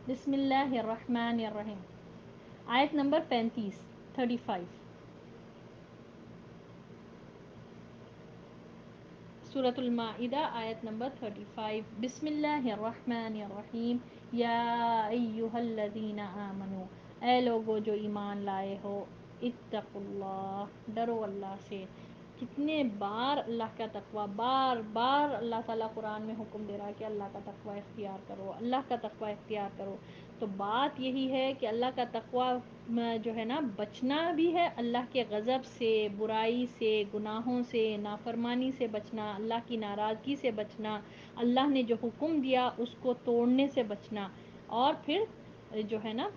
بسم اللہ الرحمن الرحیم. آیت نمبر 35. سورۃ المائدہ آیت نمبر 35. بسم اللہ الرحمن الرحیم. یا ایہا الذین آمنو، اے لوگو جو ایمان لائے ہو، اتقوا اللہ، ڈرو اللہ سے. کتنے بار اللہ کا تقوی، بار بار اللہ تعالیٰ قرآن میں حکم دے رہا ہے کہ اللہ کا تقوی اختیار کرو، اللہ کا تقوی اختیار کرو. تو بات یہی ہے کہ اللہ کا تقوی جو ہے نا، بچنا بھی ہے اللہ کے غضب سے، برائی سے، گناہوں سے، نافرمانی سے بچنا، اللہ کی ناراضگی سے بچنا، اللہ نے جو حکم دیا اس کو توڑنے سے بچنا، اور پھر جو ہے نا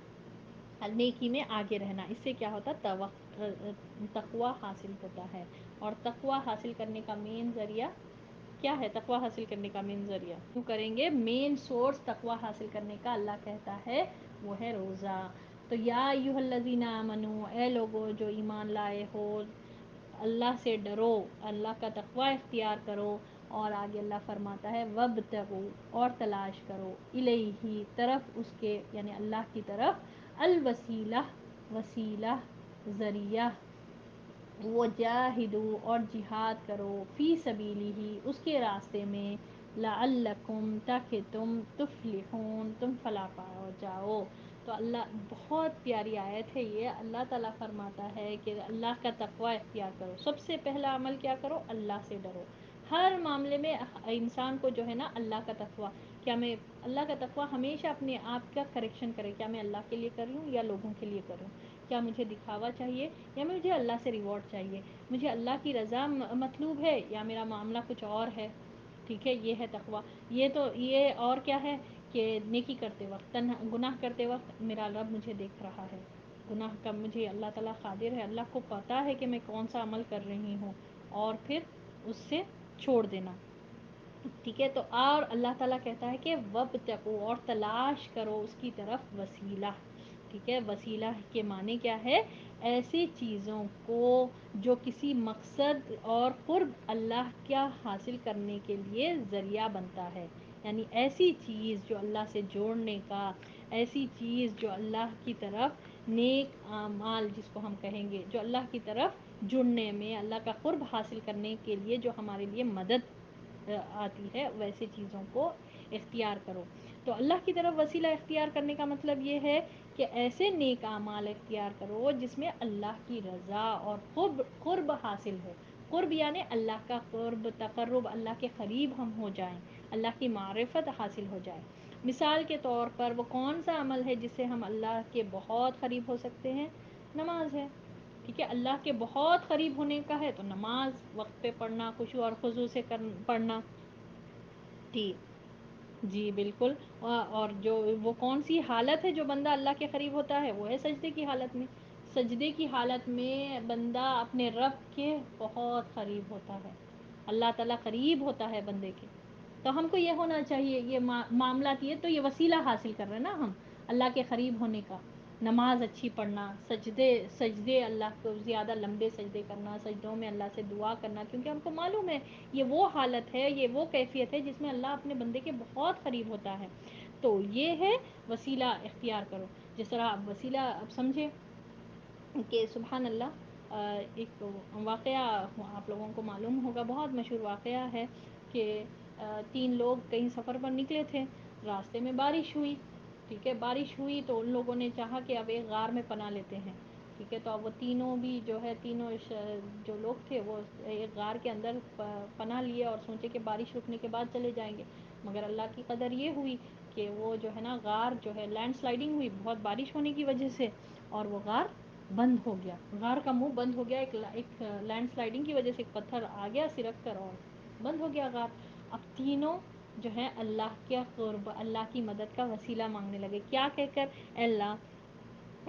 نیکی میں آگے رہنا. اس سے کیا ہوتا ہے؟ تقوی حاصل ہوتا ہے. اور تقوی حاصل کرنے کا مین ذریعہ کیا ہے؟ تقوی حاصل کرنے کا مین ذریعہ کریں گے، مین سورس تقوی حاصل کرنے کا اللہ کہتا ہے وہ ہے روزہ. تو یا ایھا الذین آمنو، اے لوگو جو ایمان لائے ہو، اللہ سے ڈرو، اللہ کا تقوی اختیار کرو. اور آگے اللہ فرماتا ہے وابتغوا، اور تلاش کرو، الیہ، طرف اس کے، یعنی اللہ کی طرف، الوسیلہ، وسیلہ، ذریعہ، وجاہدوا، اور جہاد کرو، فی سبیلہ، اس کے راستے میں، لعلکم، تاکہ تم، تفلحون، تم فلاح پا جاؤ. تو اللہ، بہت پیاری آیت ہے یہ. اللہ تعالیٰ فرماتا ہے کہ اللہ کا تقوی اختیار کرو. سب سے پہلا عمل کیا کرو؟ اللہ سے ڈرو. ہر معاملے میں انسان کو جو ہے نا اللہ کا تقوی، کیا میں اللہ کا تقوی ہمیشہ اپنے آپ کا کریکشن کرے، کیا میں اللہ کے لیے کر رہی ہوں یا لوگوں کے لیے کر رہی ہوں؟ کیا مجھے دکھاوا چاہیے یا مجھے اللہ سے ریوارڈ چاہیے؟ مجھے اللہ کی رضا مطلوب ہے یا میرا معاملہ کچھ اور ہے؟ ٹھیک ہے، یہ ہے تقوی. یہ اور کیا ہے کہ نیکی کرتے وقت، گناہ کرتے وقت میرا رب مجھے دیکھ رہا ہے. گناہ کا مجھے اللہ تعالیٰ قادر ہے، اللہ کو پتہ ہے کہ میں کون سا عمل کر رہی ہوں، اور پھر اس سے چھوڑ دینا. ٹھیک ہے. تو اور اللہ تعالیٰ کہتا ہے کہ وابتغوا، اور تلاش کرو اس کی طرف وسیلہ. ٹھیک ہے. وسیلہ کے معنی کیا ہے؟ ایسی چیزوں کو جو کسی مقصد اور قرب اللہ کیا حاصل کرنے کے لیے ذریعہ بنتا ہے. یعنی ایسی چیز جو اللہ سے جوڑنے کا، ایسی چیز جو اللہ کی طرف نیک اعمال جس کو ہم کہیں گے، جو اللہ کی طرف جڑنے میں، اللہ کا قرب حاصل کرنے کے لیے جو ہمارے لیے مدد آتی ہے، ویسے چیزوں کو اختیار کرو. تو اللہ کی طرف وسیلہ اختیار کرنے کا مطلب یہ ہے کہ ایسے نیک اعمال اختیار کرو جس میں اللہ کی رضا اور قرب حاصل ہو. قرب یعنی اللہ کا قرب، تقرب، اللہ کے قریب ہم ہو جائیں، اللہ کی معرفت حاصل ہو جائے. مثال کے طور پر وہ کون سا عمل ہے جس سے ہم اللہ کے بہت قریب ہو سکتے ہیں؟ نماز ہے. ٹھیک ہے. اللہ کے بہت قریب ہونے کا ہے تو نماز وقت پہ پڑھنا، خشوع اور خضوع سے پڑھنا. جی بالکل. اور جو وہ کون سی حالت ہے جو بندہ اللہ کے قریب ہوتا ہے؟ وہ ہے سجدے کی حالت میں. سجدے کی حالت میں بندہ اپنے رب کے بہت قریب ہوتا ہے، اللہ تعالیٰ قریب ہوتا ہے بندے کے. تو ہم کو یہ ہونا چاہیے، یہ معاملات، یہ تو یہ وسیلہ حاصل کر رہے ہیں نا ہم اللہ کے قریب ہونے کا. نماز اچھی پڑھنا، سجدے اللہ کو زیادہ لمبے سجدے کرنا، سجدوں میں اللہ سے دعا کرنا، کیونکہ ہم کو معلوم ہے یہ وہ حالت ہے، یہ وہ کیفیت ہے جس میں اللہ اپنے بندے کے بہت قریب ہوتا ہے. تو یہ ہے وسیلہ اختیار کرو. جس طرح آپ وسیلہ اب سمجھے کہ سبحان اللہ، ایک واقعہ آپ لوگوں کو معلوم ہوگا، بہت مشہور واقعہ ہے کہ 3 لوگ کہیں سفر پر نکلے تھے، راستے میں بارش ہوئی. ٹھیک ہے. بارش ہوئی تو ان لوگوں نے چاہا کہ اب ایک غار میں پناہ لیتے ہیں. ٹھیک ہے. تو اب وہ تینوں بھی جو ہے، تینوں جو لوگ تھے وہ ایک غار کے اندر پناہ لیے اور سوچے کہ بارش رکنے کے بعد چلے جائیں گے. مگر اللہ کی قدر یہ ہوئی کہ وہ جو ہے نا غار جو ہے، لینڈ سلائڈنگ ہوئی بہت بارش ہونے کی وجہ سے، اور وہ غار بند ہو گیا. غار کا منہ بند ہو گیا، ایک لینڈ سلائڈنگ کی وجہ سے ایک پتھر آ گیا سرک کر اور بند ہو گیا غار. اب تینوں جو ہے اللہ کے قرب، اللہ کی مدد کا وسیلہ مانگنے لگے. کیا کہہ کر؟ اے اللہ،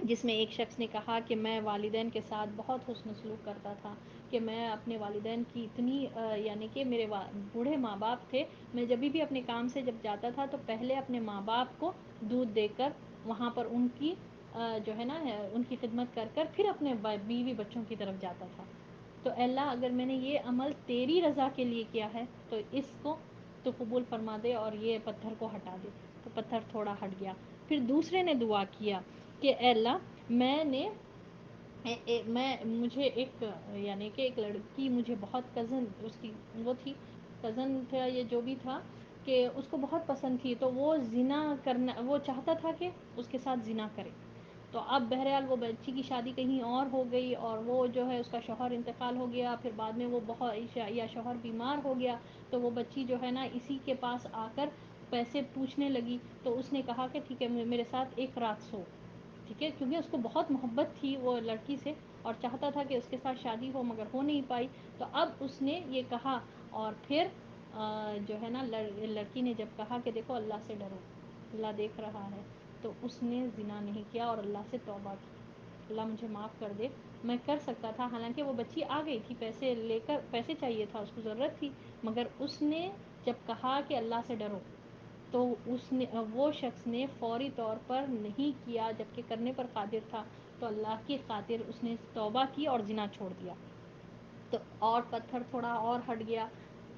جس میں ایک شخص نے کہا کہ میں والدین کے ساتھ بہت حسن سلوک کرتا تھا، کہ میں اپنے والدین کی اتنی یعنی کہ میرے بوڑھے ماں باپ تھے، میں جب بھی اپنے کام سے جب جاتا تھا تو پہلے اپنے ماں باپ کو دودھ دے کر وہاں پر ان کی جو ہے نا ان کی خدمت کر کر پھر اپنے بیوی بچوں کی طرف جاتا تھا. تو اے اللہ، اگر میں نے یہ عمل تیری رضا کے لیے کیا ہے تو اس کو تو قبول فرما دے اور یہ پتھر کو ہٹا دے. تو پتھر تھوڑا ہٹ گیا. پھر دوسرے نے دعا کیا کہ اے اللہ میں نے مجھے ایک یعنی کہ ایک لڑکی مجھے بہت کزن اس کی وہ تھی کزن تھا یہ جو بھی تھا کہ اس کو بہت پسند تھی تو وہ زنا کرنا وہ چاہتا تھا کہ اس کے ساتھ زنا کرے. تو اب بہرحال وہ بچی کی شادی کہیں اور ہو گئی اور وہ جو ہے اس کا شوہر انتقال ہو گیا. پھر بعد میں وہ بہت یا شوہر بیمار ہو گیا تو وہ بچی جو ہے نا اسی کے پاس آ کر پیسے پوچھنے لگی. تو اس نے کہا کہ ٹھیک ہے میرے ساتھ ایک رات سو. ٹھیک ہے کیونکہ اس کو بہت محبت تھی وہ لڑکی سے اور چاہتا تھا کہ اس کے ساتھ شادی ہو مگر ہو نہیں پائی. تو اب اس نے یہ کہا اور پھر جو ہے نا لڑکی نے جب کہا کہ دیکھو اللہ سے ڈرو اللہ دیکھ رہا ہے تو اس نے زنا نہیں کیا اور اللہ سے توبہ کی. اللہ مجھے معاف کر دے میں کر سکتا تھا. حالانکہ وہ بچی آ گئی تھی پیسے لے کر پیسے چاہیے تھا اس کو ضرورت تھی مگر اس نے جب کہا کہ اللہ سے ڈرو تو اس نے وہ شخص نے فوری طور پر نہیں کیا جبکہ کرنے پر قادر تھا. تو اللہ کی خاطر اس نے توبہ کی اور زنا چھوڑ دیا. تو اور پتھر تھوڑا اور ہٹ گیا.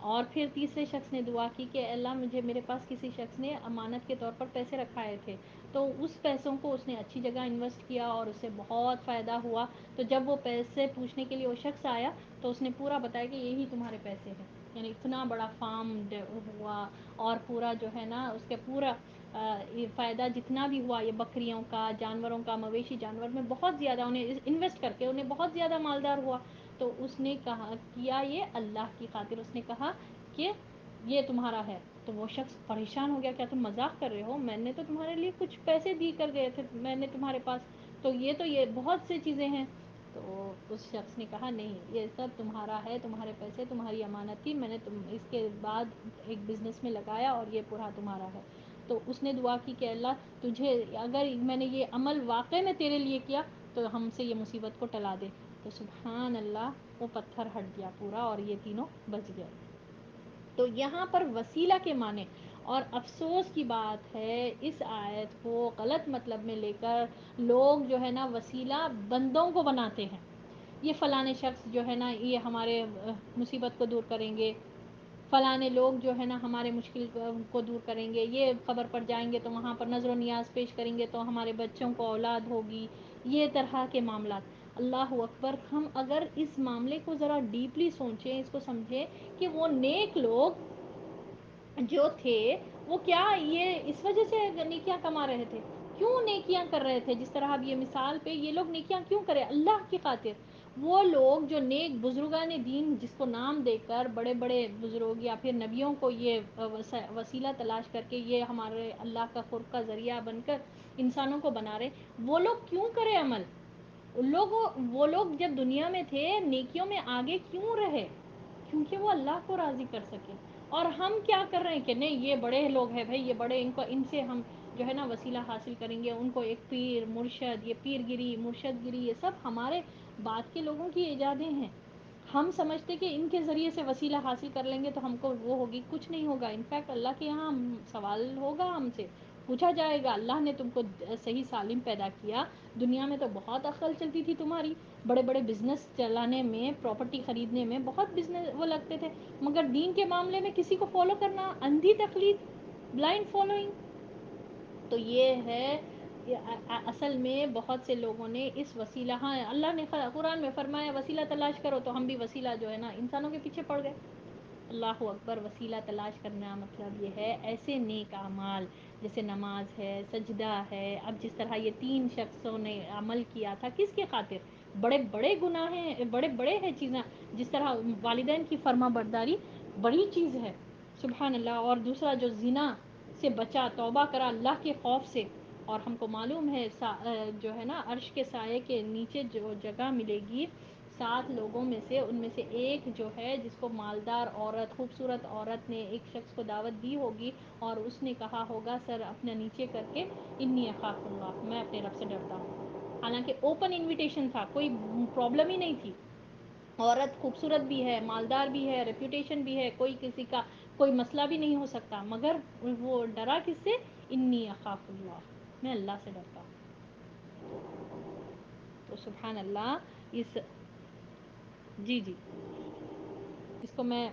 اور پھر تیسرے شخص نے دعا کی کہ اللہ مجھے میرے پاس کسی شخص نے امانت کے طور پر پیسے رکھائے تھے تو اس پیسوں کو اس نے اچھی جگہ انویسٹ کیا اور اس سے بہت فائدہ ہوا. تو جب وہ پیسے پوچھنے کے لیے وہ شخص آیا تو اس نے پورا بتایا کہ یہی تمہارے پیسے ہیں. یعنی اتنا بڑا فارم ہوا اور پورا جو ہے نا اس کے پورا فائدہ جتنا بھی ہوا یہ بکریوں کا جانوروں کا مویشی جانور میں بہت زیادہ انہیں انویسٹ کر کے انہیں بہت زیادہ مالدار ہوا. تو اس نے کہا کیا یہ اللہ کی خاطر اس نے کہا کہ یہ تمہارا ہے. تو وہ شخص پریشان ہو گیا کیا تم مذاق کر رہے ہو میں نے تو تمہارے لیے کچھ پیسے دی کر گئے تھے میں نے تمہارے پاس تو یہ بہت سی چیزیں ہیں. تو اس شخص نے کہا نہیں یہ سب تمہارا ہے تمہارے پیسے تمہاری امانت تھی میں نے اس کے بعد ایک بزنس میں لگایا اور یہ پورا تمہارا ہے. تو اس نے دعا کی کہ اللہ تجھے اگر میں نے یہ عمل واقع میں تیرے لیے کیا تو ہم سے یہ مصیبت کو ٹلا دے. تو سبحان اللہ وہ پتھر ہٹ گیا پورا اور یہ تینوں بچ گئے. تو یہاں پر وسیلہ کے معنی اور افسوس کی بات ہے اس آیت کو غلط مطلب میں لے کر لوگ جو ہے نا وسیلہ بندوں کو بناتے ہیں. یہ فلاں شخص جو ہے نا یہ ہمارے مصیبت کو دور کریں گے فلاں لوگ جو ہے نا ہمارے مشکل کو دور کریں گے یہ قبر پر جائیں گے تو وہاں پر نظر و نیاز پیش کریں گے تو ہمارے بچوں کو اولاد ہوگی. یہ طرح کے معاملات اللہ اکبر. ہم اگر اس معاملے کو ذرا ڈیپلی سوچیں اس کو سمجھیں کہ وہ نیک لوگ جو تھے وہ کیا یہ اس وجہ سے نیکیاں کما رہے تھے کیوں نیکیاں کر رہے تھے. جس طرح اب یہ مثال پہ یہ لوگ نیکیاں کیوں کرے اللہ کی خاطر. وہ لوگ جو نیک بزرگان دین جس کو نام دے کر بڑے بڑے بزرگ یا پھر نبیوں کو یہ وسیلہ تلاش کر کے یہ ہمارے اللہ کا قرب کا ذریعہ بن کر انسانوں کو بنا رہے وہ لوگ کیوں کرے عمل. وہ لوگ جب دنیا میں تھے نیکیوں میں آگے کیوں رہے کیونکہ وہ اللہ کو راضی کر سکے. اور ہم کیا کر رہے ہیں کہ نہیں یہ بڑے لوگ ہیں بھائی یہ بڑے ان سے ہم جو ہے نا وسیلہ حاصل کریں گے ان کو ایک پیر مرشد یہ پیر گری مرشد گری یہ سب ہمارے بعد کے لوگوں کی ایجادیں ہیں. ہم سمجھتے کہ ان کے ذریعے سے وسیلہ حاصل کر لیں گے تو ہم کو وہ ہوگی کچھ نہیں ہوگا. انفیکٹ اللہ کے یہاں سوال ہوگا ہم سے پوچھا جائے گا اللہ نے تم کو صحیح سالم پیدا کیا دنیا میں تو بہت عقل چلتی تھی تمہاری بڑے بڑے بزنس چلانے میں پراپرٹی خریدنے میں بہت بزنس وہ لگتے تھے مگر دین کے معاملے میں کسی کو فالو کرنا اندھی تقلید بلائنڈ فالوئنگ. تو یہ ہے اصل میں بہت سے لوگوں نے اس وسیلہ ہاں اللہ نے قرآن میں فرمایا وسیلہ تلاش کرو تو ہم بھی وسیلہ جو ہے نا انسانوں کے پیچھے پڑ گئے. اللہ اکبر. وسیلہ تلاش کرنا مطلب یہ ہے ایسے نیک اعمال جیسے نماز ہے سجدہ ہے. اب جس طرح یہ 3 شخصوں نے عمل کیا تھا کس کی خاطر بڑے بڑے گناہ ہیں بڑے بڑے ہیں چیزیں جس طرح والدین کی فرما برداری بڑی چیز ہے سبحان اللہ. اور دوسرا جو زنا سے بچا توبہ کرا اللہ کے خوف سے اور ہم کو معلوم ہے جو ہے نا عرش کے سائے کے نیچے جو جگہ ملے گی 7 لوگوں میں سے ان میں سے ایک جو ہے جس کو مالدار عورت خوبصورت عورت نے ایک شخص کو دعوت دی ہوگی اور اس نے کہا ہوگا سر اپنا نیچے کر کے انی اخاف اللہ میں اپنے رب سے ڈرتا ہوں. حالانکہ اوپن انویٹیشن تھا کوئی پرابلم ہی نہیں تھی. عورت خوبصورت بھی ہے مالدار بھی ہے ریپوٹیشن بھی ہے کوئی کسی کا کوئی مسئلہ بھی نہیں ہو سکتا مگر وہ ڈرا کس سے انی اخاف اللہ میں اللہ سے ڈرتا ہوں. تو سبحان اللہ. اس جی اس کو میں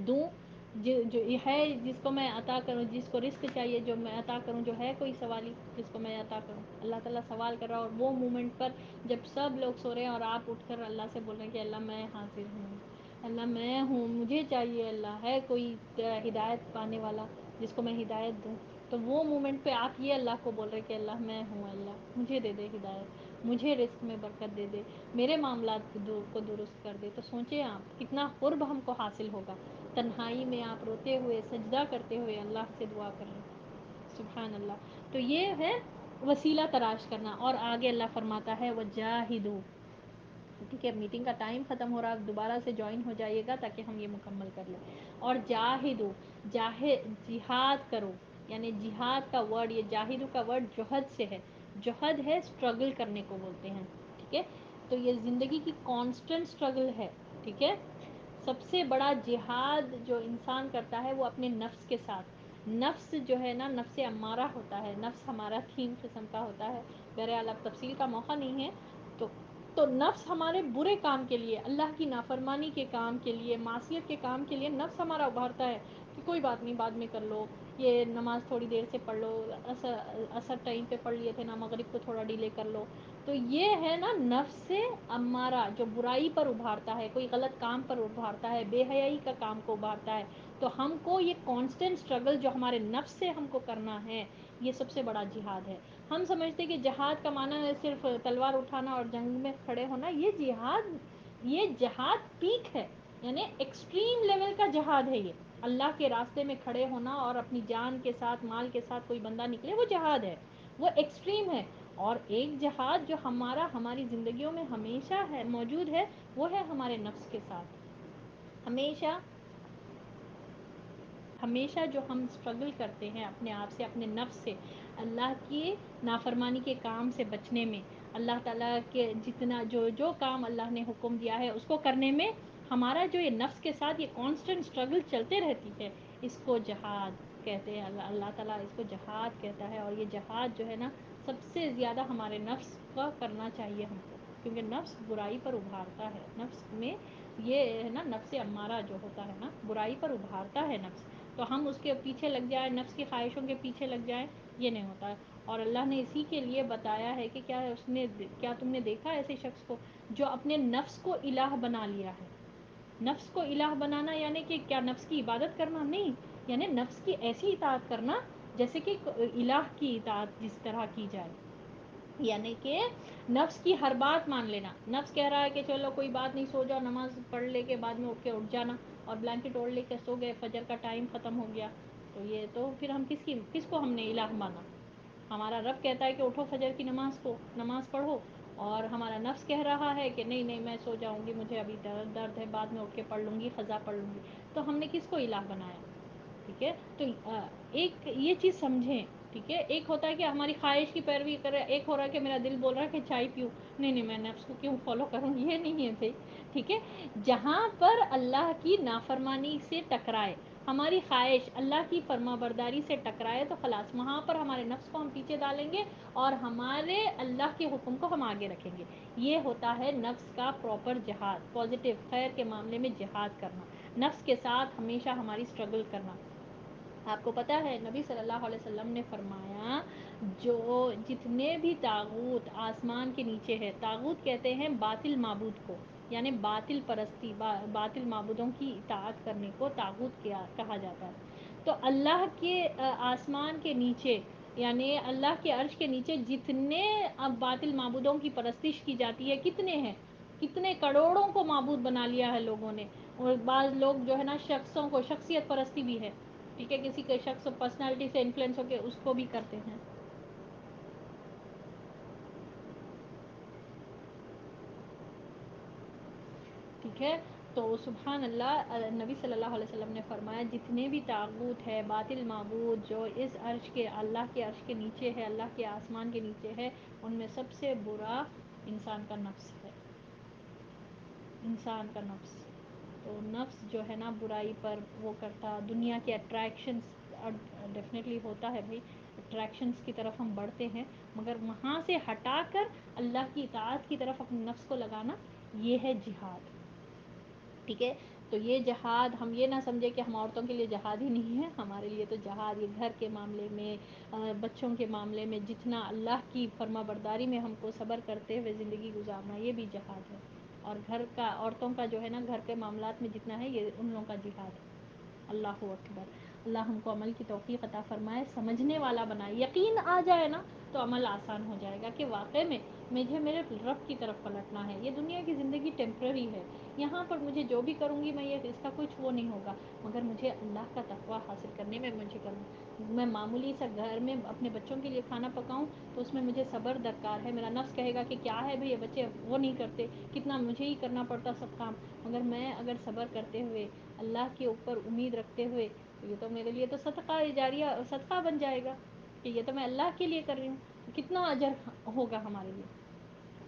دوں جو یہ ہے جس کو میں عطا کروں، جس کو رزق چاہیے جو میں عطا کروں، جو ہے کوئی سوالی جس کو میں عطا کروں. اللہ تعالیٰ سوال کر رہا ہے، اور وہ مومنٹ پر جب سب لوگ سو رہے ہیں اور آپ اٹھ کر اللہ سے بول رہے ہیں کہ اللہ میں حاضر ہوں، اللہ میں ہوں، مجھے چاہیے، اللہ ہے کوئی ہدایت پانے والا جس کو میں ہدایت دوں. تو وہ مومنٹ پہ آپ یہ اللہ کو بول رہے کہ اللہ میں ہوں، اللہ مجھے دے دے ہدایت، مجھے رزق میں برکت دے دے، میرے معاملات کو درست کر دے. تو سوچیں آپ کتنا قرب ہم کو حاصل ہوگا. تنہائی میں آپ روتے ہوئے سجدہ کرتے ہوئے اللہ سے دعا کر رہے ہیں. سبحان اللہ. تو یہ ہے وسیلہ تلاش کرنا. اور آگے اللہ فرماتا ہے وجاہدوا. ٹھیک ہے، میٹنگ کا ٹائم ختم ہو رہا ہے، دوبارہ سے جوائن ہو جائیے گا تاکہ ہم یہ مکمل کر لیں. اور جاہدوا، جہاد کرو. یعنی جہاد کا ورڈ، یہ جاہدوا کا ورڈ جوہد سے ہے. جوہد ہے اسٹرگل کرنے کو بولتے ہیں. ٹھیک ہے، تو یہ زندگی کی کانسٹنٹ اسٹرگل ہے. ٹھیک ہے، سب سے بڑا جہاد جو انسان کرتا ہے وہ اپنے نفس کے ساتھ. نفس جو ہے نا، نفس امارہ ہوتا ہے. نفس ہمارا 3 قسم کا ہوتا ہے، بہرحال اب تفصیل کا موقع نہیں ہے. تو نفس ہمارے برے کام کے لیے، اللہ کی نافرمانی کے کام کے لیے، معصیت کے کام کے لیے نفس ہمارا ابھارتا ہے کہ کوئی بات نہیں، بعد میں کر لو، یہ نماز تھوڑی دیر سے پڑھ لو، اثر ٹائم پہ پڑھ لیے تھے نا، مغرب کو تھوڑا ڈیلے کر لو. تو یہ ہے نا نفس امارہ جو برائی پر ابھارتا ہے، کوئی غلط کام پر ابھارتا ہے، بے حیائی کا کام کو ابھارتا ہے. تو ہم کو یہ کانسٹنٹ اسٹرگل جو ہمارے نفس سے ہم کو کرنا ہے، یہ سب سے بڑا جہاد ہے. ہم سمجھتے کہ جہاد کا معنی ہے صرف تلوار اٹھانا اور جنگ میں کھڑے ہونا. یہ جہاد پیک ہے، یعنی ایکسٹریم لیول کا جہاد ہے. یہ اللہ کے راستے میں کھڑے ہونا اور اپنی جان کے ساتھ، مال کے ساتھ کوئی بندہ نکلے، وہ جہاد ہے، وہ ایکسٹریم ہے. اور ایک جہاد جو ہماری زندگیوں میں ہمیشہ ہے، موجود ہے، وہ ہے ہمارے نفس کے ساتھ. ہمیشہ ہمیشہ جو ہم اسٹرگل کرتے ہیں اپنے آپ سے، اپنے نفس سے، اللہ کی نافرمانی کے کام سے بچنے میں، اللہ تعالیٰ کے جتنا جو کام اللہ نے حکم دیا ہے اس کو کرنے میں، ہمارا جو یہ نفس کے ساتھ یہ کانسٹنٹ اسٹرگل چلتے رہتی ہے، اس کو جہاد کہتے ہیں. اللہ تعالیٰ اس کو جہاد کہتا ہے. اور یہ جہاد جو ہے نا، سب سے زیادہ ہمارے نفس کا کرنا چاہیے ہم کو، کیونکہ نفس برائی پر ابھارتا ہے. نفس میں یہ ہے نا، نفس امارہ جو ہوتا ہے نا، برائی پر ابھارتا ہے نفس. تو ہم اس کے پیچھے لگ جائیں، نفس کی خواہشوں کے پیچھے لگ جائیں، یہ نہیں ہوتا ہے. اور اللہ نے اسی کے لیے بتایا ہے کہ کیا تم نے دیکھا ایسے شخص کو جو اپنے نفس کو الہ بنا لیا ہے. نفس کو الہ بنانا یعنی کہ کیا نفس کی عبادت کرنا؟ نہیں، یعنی نفس کی ایسی اطاعت کرنا جیسے کہ الہ کی اطاعت جس طرح کی جائے. یعنی کہ نفس کی ہر بات مان لینا. نفس کہہ رہا ہے کہ چلو کوئی بات نہیں، سو جاؤ، نماز پڑھ لے کے بعد میں اٹھ جانا، اور بلینکٹ اوڑھ لے کے سو گئے، فجر کا ٹائم ختم ہو گیا. تو یہ تو پھر ہم کس کو ہم نے الہ مانا؟ ہمارا رب کہتا ہے کہ اٹھو فجر کی نماز پڑھو، اور ہمارا نفس کہہ رہا ہے کہ نہیں نہیں، میں سو جاؤں گی، مجھے ابھی درد ہے، بعد میں اٹھ کے پڑھ لوں گی، قضا پڑھ لوں گی. تو ہم نے کس کو الہ بنایا؟ ٹھیک ہے، تو ایک یہ چیز سمجھیں. ٹھیک ہے، ایک ہوتا ہے کہ ہماری خواہش کی پیروی کرے، ایک ہو رہا ہے کہ میرا دل بول رہا ہے کہ چائے پیوں، نہیں نہیں، میں نفس کو کیوں فالو کروں، یہ نہیں ہے بھائی. ٹھیک ہے، جہاں پر اللہ کی نافرمانی سے ٹکرائے، ہماری خواہش اللہ کی فرما برداری سے ٹکرائے، تو خلاص وہاں پر ہمارے نفس کو ہم پیچھے ڈالیں گے اور ہمارے اللہ کے حکم کو ہم آگے رکھیں گے. یہ ہوتا ہے نفس کا پراپر جہاد، پازیٹیو خیر کے معاملے میں جہاد کرنا، نفس کے ساتھ ہمیشہ ہماری اسٹرگل کرنا. آپ کو پتہ ہے نبی صلی اللہ علیہ وسلم نے فرمایا، جو جتنے بھی طاغوت آسمان کے نیچے ہے، طاغوت کہتے ہیں باطل معبود کو، یعنی باطل پرستی، باطل معبودوں کی اطاعت کرنے کو طاغوت کہا جاتا ہے. تو اللہ کے آسمان کے نیچے، یعنی اللہ کے عرش کے نیچے جتنے اب باطل معبودوں کی پرستش کی جاتی ہے، کتنے ہیں؟ کتنے کروڑوں کو معبود بنا لیا ہے لوگوں نے. اور بعض لوگ جو ہے نا شخصوں کو، شخصیت پرستی بھی ہے. ٹھیک ہے، کسی کے شخص پرسنالٹی سے انفلوئنس ہو کے اس کو بھی کرتے ہیں. ٹھیک ہے، تو سبحان اللہ، نبی صلی اللہ علیہ وسلم نے فرمایا جتنے بھی طاغوت ہے، باطل معبود جو اس عرش کے، اللہ کے عرش کے نیچے ہے، اللہ کے آسمان کے نیچے ہے، ان میں سب سے برا انسان کا نفس ہے. انسان کا نفس. تو نفس جو ہے نا برائی پر وہ کرتا، دنیا کے اٹریکشنس ڈیفینیٹلی ہوتا ہے بھائی، اٹریکشنس کی طرف ہم بڑھتے ہیں، مگر وہاں سے ہٹا کر اللہ کی اطاعت کی طرف اپنے نفس کو لگانا، یہ ہے جہاد. ٹھیک ہے، تو یہ جہاد ہم یہ نہ سمجھے کہ ہم عورتوں کے لیے جہاد ہی نہیں ہے، ہمارے لیے تو جہاد یہ گھر کے معاملے میں، بچوں کے معاملے میں جتنا اللہ کی فرما برداری میں ہم کو صبر کرتے ہوئے زندگی گزارنا، یہ بھی جہاد ہے۔ اور گھر کا عورتوں کا جو ہے نا گھر کے معاملات میں جتنا ہے یہ ان لوگوں کا جہاد ہے۔ اللہ اکبر۔ اللہ ہم کو عمل کی توفیق عطا فرمائے، سمجھنے والا بنائے، یقین آ جائے نا تو عمل آسان ہو جائے گا کہ واقعی میں مجھے میرے رب کی طرف پلٹنا ہے، یہ دنیا کی زندگی ٹیمپرری ہے، یہاں پر مجھے جو بھی کروں گی میں یہ اس کا کچھ وہ نہیں ہوگا، مگر مجھے اللہ کا تقویٰ حاصل کرنے میں مجھے کروں، میں معمولی سا گھر میں اپنے بچوں کے لیے کھانا پکاؤں تو اس میں مجھے صبر درکار ہے، میرا نفس کہے گا کہ کیا ہے بھئی یہ بچے وہ نہیں کرتے، کتنا مجھے ہی کرنا پڑتا سب کام، مگر میں اگر صبر کرتے ہوئے اللہ کے اوپر امید رکھتے ہوئے تو یہ تو میرے لیے تو صدقہ جاریہ، صدقہ بن جائے گا کہ یہ تو میں اللہ کے لیے کر رہی ہوں، تو کتنا اجر ہوگا ہمارے لیے۔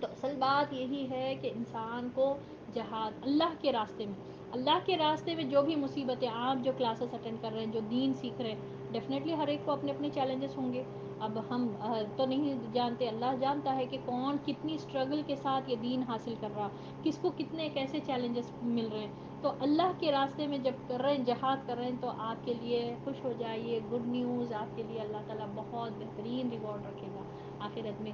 تو اصل بات یہی ہے کہ انسان کو جہاد اللہ کے راستے میں، اللہ کے راستے میں جو بھی مصیبتیں، آپ جو کلاسز اٹینڈ کر رہے ہیں، جو دین سیکھ رہے ہیں، ڈیفینیٹلی ہر ایک کو اپنے اپنے چیلنجز ہوں گے۔ اب ہم تو نہیں جانتے، اللہ جانتا ہے کہ کون کتنی اسٹرگل کے ساتھ یہ دین حاصل کر رہا، کس کو کتنے کیسے چیلنجز مل رہے ہیں۔ تو اللہ کے راستے میں جب کر رہے ہیں، جہاد کر رہے ہیں، تو آپ کے لیے خوش ہو جائیے، گڈ نیوز، آپ کے لیے اللہ تعالیٰ بہت بہترین ریوارڈ رکھے گا آخرت میں۔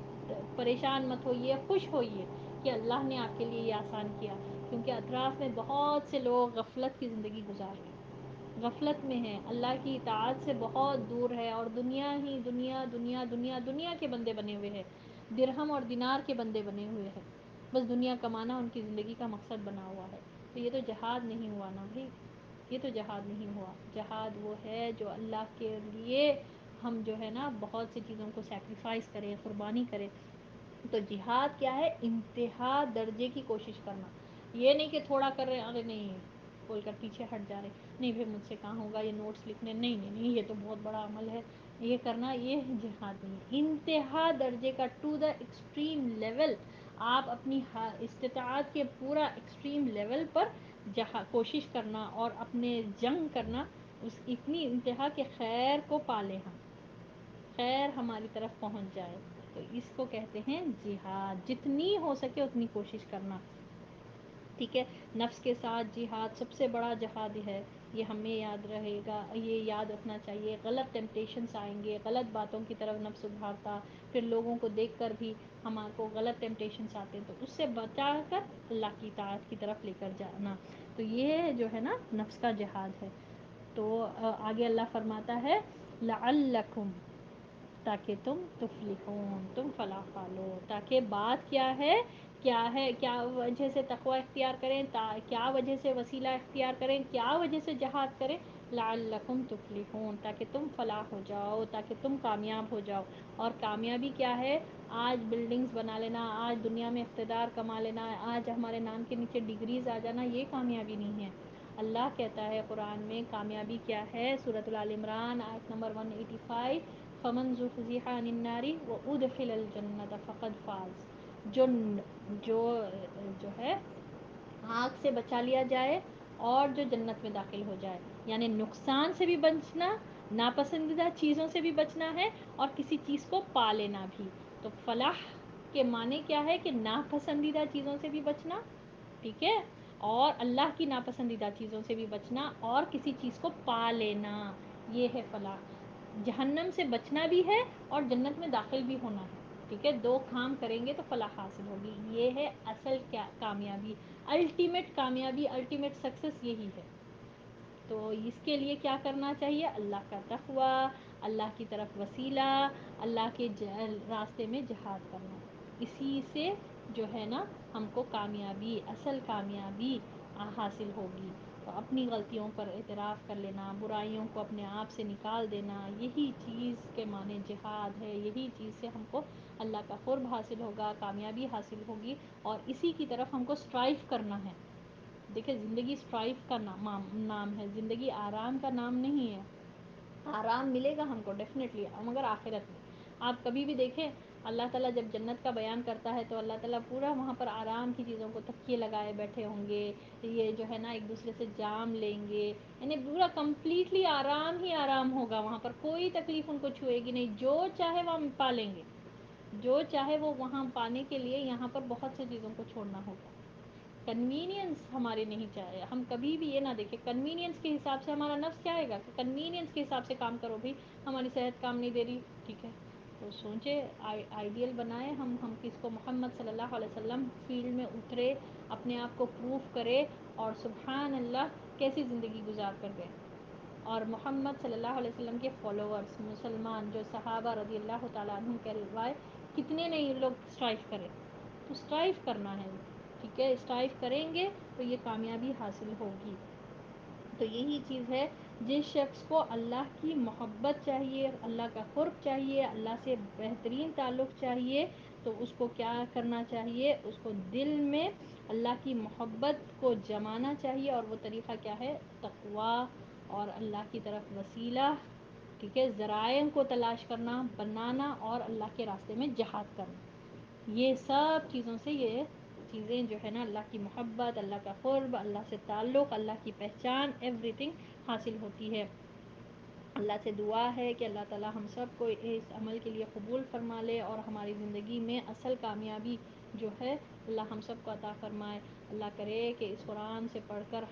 پریشان مت ہوئیے، خوش ہوئیے کہ اللہ نے آپ کے لیے یہ آسان کیا، کیونکہ اطراف میں بہت سے لوگ غفلت کی زندگی گزار رہے ہیں، غفلت میں ہیں، اللہ کی اطاعت سے بہت دور ہے، اور دنیا ہی دنیا دنیا دنیا دنیا کے بندے بنے ہوئے ہیں، درہم اور دینار کے بندے بنے ہوئے ہیں، بس دنیا کمانا ان کی زندگی کا مقصد بنا ہوا ہے۔ تو یہ تو جہاد نہیں ہوا نا بھائی، یہ تو جہاد نہیں ہوا۔ جہاد وہ ہے جو اللہ کے لیے ہم جو ہے نا بہت سی چیزوں کو سیکریفائس کریں، قربانی کریں۔ تو جہاد کیا ہے؟ انتہا درجے کی کوشش کرنا، یہ نہیں کہ تھوڑا کر رہے ہیں ارے نہیں بول کر پیچھے ہٹ جا رہے، نہیں بھائی مجھ سے کہاں ہوگا یہ نوٹس لکھنے، نہیں نہیں نہیں یہ تو بہت بڑا عمل ہے یہ کرنا، یہ جہاد نہیں۔ انتہا درجے کا، ٹو دا ایکسٹریم لیول، آپ اپنی استطاعت کے پورا ایکسٹریم لیول پر کوشش کرنا اور اپنے جنگ کرنا، اس اتنی انتہا کہ خیر کو پالے، ہم خیر ہماری طرف پہنچ جائے، تو اس کو کہتے ہیں جہاد۔ جتنی ہو سکے اتنی کوشش کرنا، ٹھیک ہے۔ نفس کے ساتھ جہاد سب سے بڑا جہاد ہے، یہ ہمیں یاد رہے گا، یہ یاد رکھنا چاہیے۔ غلط ٹیمپٹیشنس آئیں گے، غلط باتوں کی طرف نفس ابھارتا، پھر لوگوں کو دیکھ کر بھی ہمارے کو غلط ٹیمپٹیشنس آتے ہیں، تو اس سے بچا کر اللہ کی اطاعت کی طرف لے کر جانا، تو یہ جو ہے نا نفس کا جہاد ہے۔ تو آگے اللہ فرماتا ہے لعلکم، تاکہ تم تفلحون، تم فلاح پالو، تاکہ بات کیا ہے، کیا وجہ سے تقوی اختیار کریں، کیا وجہ سے وسیلہ اختیار کریں، کیا وجہ سے جہاد کریں، لعلکم تفلحون، تاکہ تم فلاح ہو جاؤ، تاکہ تم کامیاب ہو جاؤ۔ اور کامیابی کیا ہے؟ آج بلڈنگز بنا لینا، آج دنیا میں اقتدار کما لینا، آج ہمارے نام کے نیچے ڈگریز آ جانا، یہ کامیابی نہیں ہے۔ اللہ کہتا ہے قرآن میں کامیابی کیا ہے، سورۃ آل عمران آیت نمبر 185، فمن زحزح عن النار وادخل الجنۃ فقد فاز، جو جو جو ہے آگ سے بچا لیا جائے اور جو جنت میں داخل ہو جائے، یعنی نقصان سے بھی بچنا، ناپسندیدہ چیزوں سے بھی بچنا ہے، اور کسی چیز کو پا لینا بھی۔ تو فلاح کے معنی کیا ہے کہ ناپسندیدہ چیزوں سے بھی بچنا، ٹھیک ہے، اور اللہ کی ناپسندیدہ چیزوں سے بھی بچنا، اور کسی چیز کو پا لینا، یہ ہے فلاح۔ جہنم سے بچنا بھی ہے اور جنت میں داخل بھی ہونا ہے، ٹھیک ہے، دو کام کریں گے تو فلاح حاصل ہوگی، یہ ہے اصل کامیابی، الٹیمیٹ کامیابی، الٹیمیٹ سکسیس یہی ہے۔ تو اس کے لیے کیا کرنا چاہیے؟ اللہ کا تقوی، اللہ کی طرف وسیلہ، اللہ کے راستے میں جہاد کرنا، اسی سے جو ہے نا ہم کو کامیابی، اصل کامیابی حاصل ہوگی۔ تو اپنی غلطیوں پر اعتراف کر لینا، برائیوں کو اپنے آپ سے نکال دینا، یہی چیز کے معنی جہاد ہے، یہی چیز سے ہم کو اللہ کا قرب حاصل ہوگا، کامیابی حاصل ہوگی، اور اسی کی طرف ہم کو اسٹرائیو کرنا ہے۔ دیکھیں زندگی اسٹرائیو کا نام ہے، زندگی آرام کا نام نہیں ہے۔ آرام ملے گا ہم کو ڈیفینیٹلی، مگر آخرت میں آپ کبھی بھی دیکھیں اللہ تعالیٰ جب جنت کا بیان کرتا ہے تو اللہ تعالیٰ پورا وہاں پر آرام کی چیزوں کو تکیے لگائے بیٹھے ہوں گے، یہ جو ہے نا ایک دوسرے سے جام لیں گے، یعنی پورا کمپلیٹلی آرام ہی آرام ہوگا، وہاں پر کوئی تکلیف ان کو چھوئے گی نہیں، جو چاہے وہ ہم پا لیں گے، جو چاہے وہ وہاں پانے کے لیے یہاں پر بہت سی چیزوں کو چھوڑنا ہوگا۔ کنوینئنس ہمارے نہیں چاہے. ہم کبھی بھی یہ نہ دیکھیں کنوینئنس کے حساب سے ہمارا نفس کیا آئے گا کہ کنوینئنس کے حساب سے کام کرو بھی, ہماری صحت کام نہیں دے رہی, ٹھیک ہے, تو سوچے آئیڈیل بنائے, ہم کس کو محمد صلی اللہ علیہ وسلم فیلڈ میں اترے, اپنے آپ کو پروف کرے, اور سبحان اللہ کیسی زندگی گزار کر گئے. اور محمد صلی اللہ علیہ وسلم کے فالوورس مسلمان جو صحابہ رضی اللہ تعالیٰ عنہ کے روائے کتنے نے یہ لوگ اسٹرائف کرے, تو اسٹرائف کرنا ہے, ٹھیک ہے, اسٹرائف کریں گے تو یہ کامیابی حاصل ہوگی. تو یہی چیز ہے, جس شخص کو اللہ کی محبت چاہیے, اللہ کا قرب چاہیے, اللہ سے بہترین تعلق چاہیے, تو اس کو کیا کرنا چاہیے, اس کو دل میں اللہ کی محبت کو جمانا چاہیے, اور وہ طریقہ کیا ہے, تقویٰ اور اللہ کی طرف وسیلہ, ٹھیک ہے, ذرائع کو تلاش کرنا, بنانا, اور اللہ کے راستے میں جہاد کرنا. یہ سب چیزوں سے یہ چیزیں جو ہے نا, اللہ کی محبت, اللہ کا قرب, اللہ سے تعلق, اللہ کی پہچان, ایوری تھنگ حاصل ہوتی ہے. اللہ سے دعا ہے کہ اللہ تعالی ہم سب کو اس عمل کے لیے قبول فرما لے, اور ہماری زندگی میں اصل کامیابی جو ہے اللہ ہم سب کو عطا فرمائے. اللہ کرے کہ اس قرآن سے پڑھ کر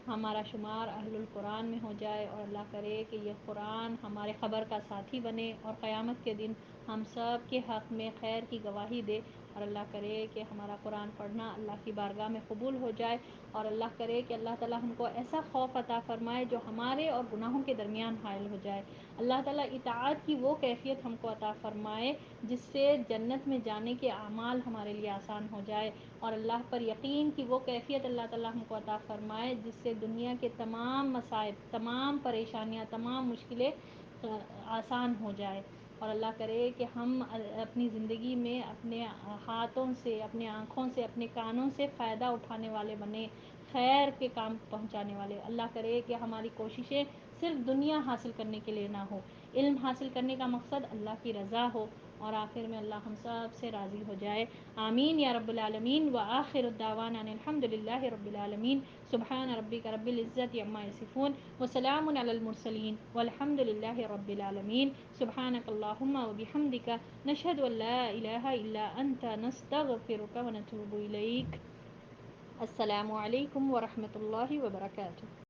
ہمارا شمار اہل القرآن میں ہو جائے, اور اللہ کرے کہ یہ قرآن ہمارے خبر کا ساتھی بنے, اور قیامت کے دن ہم سب کے حق میں خیر کی گواہی دے. اور اللہ کرے کہ ہمارا قرآن پڑھنا اللہ کی بارگاہ میں قبول ہو جائے, اور اللہ کرے کہ اللہ تعالی ہم کو ایسا خوف عطا فرمائے جو ہمارے اور گناہوں کے درمیان حائل ہو جائے. اللہ تعالی اطاعت کی وہ کیفیت ہم کو عطا فرمائے جس سے جنت میں جانے کے اعمال ہمارے لیے آسان ہو جائے, اور اللہ پر یقین کی وہ کیفیت اللہ تعالی ہم کو عطا فرمائے جس سے دنیا کے تمام مصائب, تمام پریشانیاں, تمام مشکلیں آسان ہو جائے. اور اللہ کرے کہ ہم اپنی زندگی میں اپنے ہاتھوں سے, اپنے آنکھوں سے, اپنے کانوں سے فائدہ اٹھانے والے بنے, خیر کے کام پہنچانے والے. اللہ کرے کہ ہماری کوششیں صرف دنیا حاصل کرنے کے لیے نہ ہو, علم حاصل کرنے کا مقصد اللہ کی رضا ہو, اور آخر میں اللہ ہم سب سے راضی ہو جائے. آمین یا رب العالمین. وآخر الدعوانا الحمد للہ رب العالمین. سبحان ربک رب العزت عما یصفون, وسلام علی المرسلین, والحمد للہ رب العالمین. سبحانک اللہم وبحمدک, نشہد ان لا الہ الا انت, نستغفرک ونتوب الیک. السلام علیکم ورحمۃ اللہ وبرکاتہ.